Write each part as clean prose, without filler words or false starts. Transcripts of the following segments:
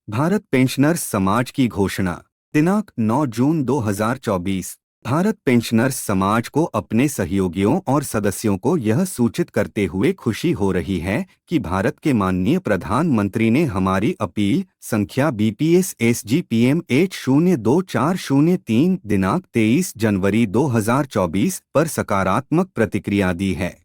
Bharat pensioners समाज की घोषणा। दिनांक 9 जून 2024। भारत पेंशनर्स समाज को अपने सहयोगियों और सदस्यों को यह सूचित करते हुए खुशी हो रही है कि भारत के माननीय प्रधानमंत्री ने हमारी अपील संख्या BPS SGPM 802403 दिनांक 23 जनवरी 2024 पर सकारात्मक प्रतिक्रिया दी है।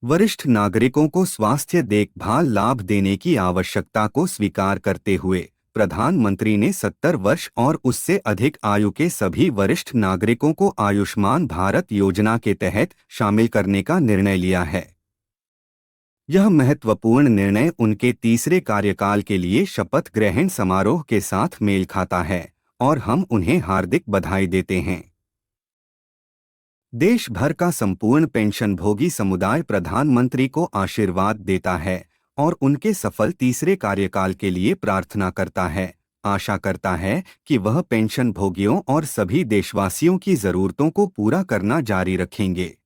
वरिष्ठ नागरिकों को स्वास्थ्य देखभाल लाभ देने की आवश्यकता को स्वीकार करते हुए प्रधानमंत्री ने 70 वर्ष और उससे अधिक आयु के सभी वरिष्ठ नागरिकों को आयुष्मान भारत योजना के तहत शामिल करने का निर्णय लिया है। यह महत्वपूर्ण निर्णय उनके तीसरे कार्यकाल के लिए शपथ ग्रहण समारोह के साथ मेल खाता है और हम उन्हें हार्दिक बधाई देते हैं। देश भर का संपूर्ण पेंशनभोगी समुदाय प्रधानमंत्री को आशीर्वाद देता है और उनके सफल तीसरे कार्यकाल के लिए प्रार्थना करता है। आशा करता है कि वह पेंशनभोगियों और सभी देशवासियों की जरूरतों को पूरा करना जारी रखेंगे।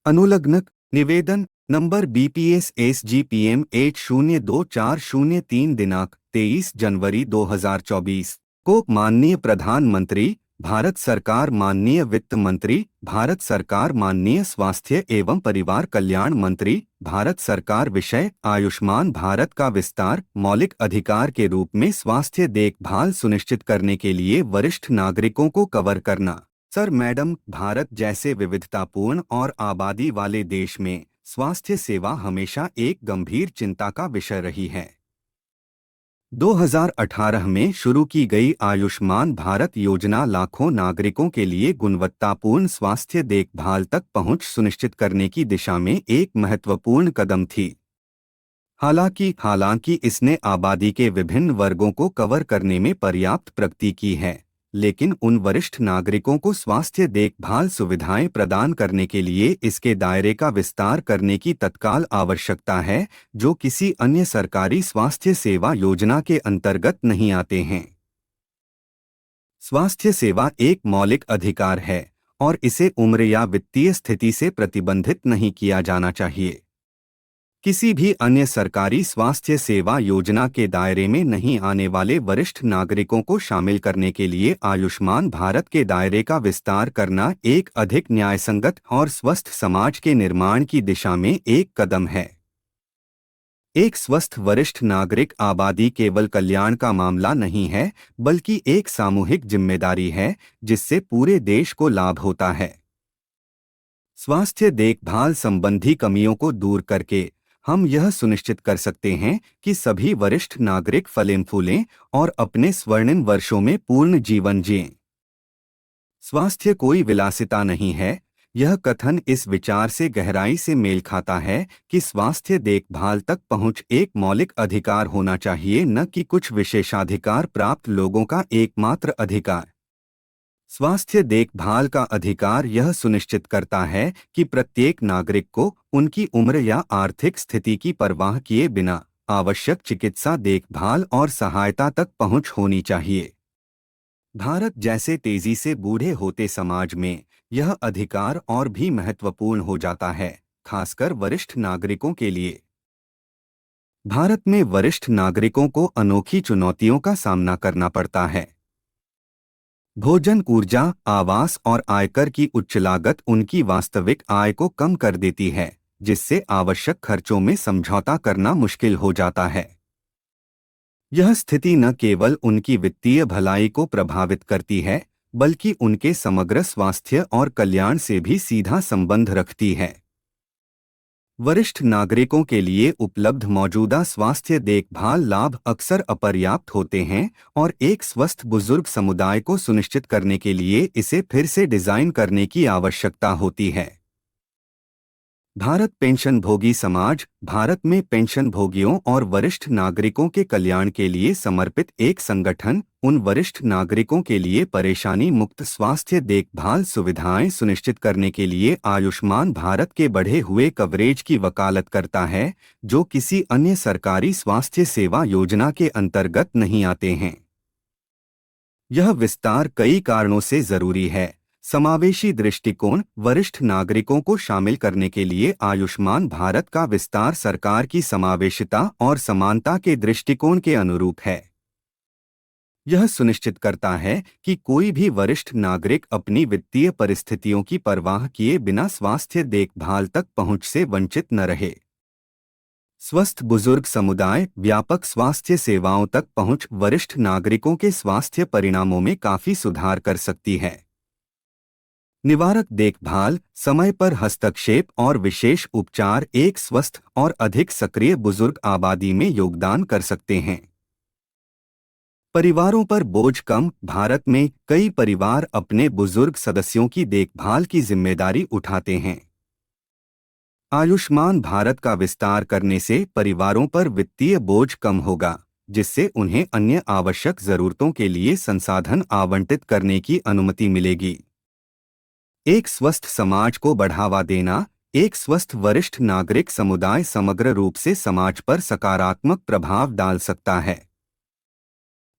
अनुलग्नक निवेदन नंबर BPS SGPM 802403 दिनांक 23 जनवरी 2024 को माननीय प्रधानमंत्री भारत सरकार, माननीय वित्त मंत्री भारत सरकार, माननीय स्वास्थ्य एवं परिवार कल्याण मंत्री भारत सरकार। विषय आयुष्मान भारत का विस्तार। मौलिक अधिकार के रूप में स्वास्थ्य देखभाल सुनिश्चित करने के लिए वरिष्ठ नागरिकों को कवर करना। सर मैडम, भारत जैसे विविधतापूर्ण और आबादी वाले देश में स्वास्थ्य सेवा हमेशा एक गंभीर चिंता का विषय रही है। 2018 में शुरू की गई आयुष्मान भारत योजना लाखों नागरिकों के लिए गुणवत्तापूर्ण स्वास्थ्य देखभाल तक पहुंच सुनिश्चित करने की दिशा में एक महत्वपूर्ण कदम थी। हालांकि इसने आबादी के विभिन्न वर्गों को कवर करने में पर्याप्त प्रगति की है, लेकिन उन वरिष्ठ नागरिकों को स्वास्थ्य देखभाल सुविधाएं प्रदान करने के लिए इसके दायरे का विस्तार करने की तत्काल आवश्यकता है, जो किसी अन्य सरकारी स्वास्थ्य सेवा योजना के अंतर्गत नहीं आते हैं। स्वास्थ्य सेवा एक मौलिक अधिकार है और इसे उम्र या वित्तीय स्थिति से प्रतिबंधित नहीं किया जाना चाहिए। किसी भी अन्य सरकारी स्वास्थ्य सेवा योजना के दायरे में नहीं आने वाले वरिष्ठ नागरिकों को शामिल करने के लिए आयुष्मान भारत के दायरे का विस्तार करना एक अधिक न्यायसंगत और स्वस्थ समाज के निर्माण की दिशा में एक कदम है। एक स्वस्थ वरिष्ठ नागरिक आबादी केवल कल्याण का मामला नहीं है, बल्कि एक सामूहिक जिम्मेदारी है जिससे पूरे देश को लाभ होता है। स्वास्थ्य देखभाल संबंधी कमियों को दूर करके हम यह सुनिश्चित कर सकते हैं कि सभी वरिष्ठ नागरिक फलें फूलें और अपने स्वर्णिम वर्षों में पूर्ण जीवन जिएं। स्वास्थ्य कोई विलासिता नहीं है। यह कथन इस विचार से गहराई से मेल खाता है कि स्वास्थ्य देखभाल तक पहुंच एक मौलिक अधिकार होना चाहिए, न कि कुछ विशेषाधिकार प्राप्त लोगों का एकमात्र अधिकार। स्वास्थ्य देखभाल का अधिकार यह सुनिश्चित करता है कि प्रत्येक नागरिक को उनकी उम्र या आर्थिक स्थिति की परवाह किए बिना आवश्यक चिकित्सा देखभाल और सहायता तक पहुंच होनी चाहिए। भारत जैसे तेजी से बूढ़े होते समाज में यह अधिकार और भी महत्वपूर्ण हो जाता है, खासकर वरिष्ठ नागरिकों के लिए। भारत में वरिष्ठ नागरिकों को अनोखी चुनौतियों का सामना करना पड़ता है। भोजन, ऊर्जा, आवास और आयकर की उच्च लागत उनकी वास्तविक आय को कम कर देती है, जिससे आवश्यक खर्चों में समझौता करना मुश्किल हो जाता है। यह स्थिति न केवल उनकी वित्तीय भलाई को प्रभावित करती है, बल्कि उनके समग्र स्वास्थ्य और कल्याण से भी सीधा संबंध रखती है। वरिष्ठ नागरिकों के लिए उपलब्ध मौजूदा स्वास्थ्य देखभाल लाभ अक्सर अपर्याप्त होते हैं और एक स्वस्थ बुजुर्ग समुदाय को सुनिश्चित करने के लिए इसे फिर से डिजाइन करने की आवश्यकता होती है। भारत पेंशनभोगी समाज भारत में पेंशनभोगियों और वरिष्ठ नागरिकों के कल्याण के लिए समर्पित एक संगठन उन वरिष्ठ नागरिकों के लिए परेशानी मुक्त स्वास्थ्य देखभाल सुविधाएं सुनिश्चित करने के लिए आयुष्मान भारत के बढ़े हुए कवरेज की वकालत करता है, जो किसी अन्य सरकारी स्वास्थ्य सेवा योजना के अंतर्गत नहीं आते हैं। यह विस्तार कई कारणों से जरूरी है। समावेशी दृष्टिकोण वरिष्ठ नागरिकों को शामिल करने के लिए आयुष्मान भारत का विस्तार सरकार की समावेशिता और समानता के दृष्टिकोण के अनुरूप है। यह सुनिश्चित करता है कि कोई भी वरिष्ठ नागरिक अपनी वित्तीय परिस्थितियों की परवाह किए बिना स्वास्थ्य देखभाल तक पहुंच से वंचित न रहे। स्वस्थ बुजुर्ग समुदाय व्यापक स्वास्थ्य सेवाओं तक पहुंच वरिष्ठ नागरिकों के स्वास्थ्य परिणामों में काफी सुधार कर सकती है। निवारक देखभाल, समय पर हस्तक्षेप और विशेष उपचार एक स्वस्थ और अधिक सक्रिय बुजुर्ग आबादी में योगदान कर सकते हैं। परिवारों पर बोझ कम भारत में कई परिवार अपने बुजुर्ग सदस्यों की देखभाल की जिम्मेदारी उठाते हैं। आयुष्मान भारत का विस्तार करने से परिवारों पर वित्तीय बोझ कम होगा, जिससे उन्हें अन्य आवश्यक जरूरतों के लिए संसाधन आवंटित करने की अनुमति मिलेगी। एक स्वस्थ समाज को बढ़ावा देना एक स्वस्थ वरिष्ठ नागरिक समुदाय समग्र रूप से समाज पर सकारात्मक प्रभाव डाल सकता है।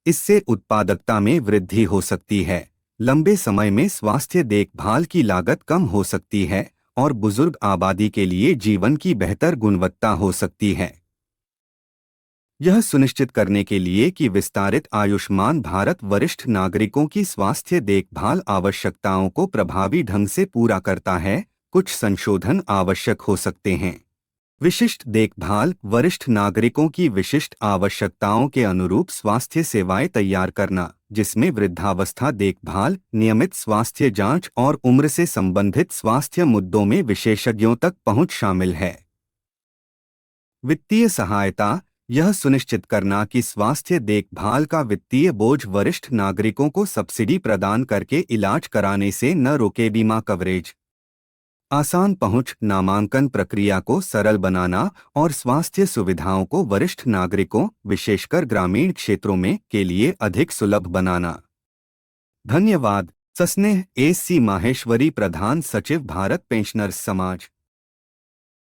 इससे उत्पादकता में वृद्धि हो सकती है, लंबे समय में स्वास्थ्य देखभाल की लागत कम हो सकती है और बुजुर्ग आबादी के लिए जीवन की बेहतर गुणवत्ता हो सकती है। यह सुनिश्चित करने के लिए कि विस्तारित आयुष्मान भारत वरिष्ठ नागरिकों की स्वास्थ्य देखभाल आवश्यकताओं को प्रभावी ढंग से पूरा करता है, कुछ संशोधन आवश्यक हो सकते हैं। विशिष्ट देखभाल वरिष्ठ नागरिकों की विशिष्ट आवश्यकताओं के अनुरूप स्वास्थ्य सेवाएं तैयार करना, जिसमें वृद्धावस्था देखभाल, नियमित स्वास्थ्य जांच और उम्र से संबंधित स्वास्थ्य मुद्दों में विशेषज्ञों तक पहुंच शामिल है। वित्तीय सहायता यह सुनिश्चित करना कि स्वास्थ्य देखभाल का वित्तीय बोझ वरिष्ठ नागरिकों को सब्सिडी प्रदान करके इलाज कराने से न रोके। बीमा कवरेज, आसान पहुंच, नामांकन प्रक्रिया को सरल बनाना और स्वास्थ्य सुविधाओं को वरिष्ठ नागरिकों, विशेषकर ग्रामीण क्षेत्रों में के लिए अधिक सुलभ बनाना। धन्यवाद। सस्नेह एस सी माहेश्वरी, प्रधान सचिव, भारत पेंशनर्स समाज।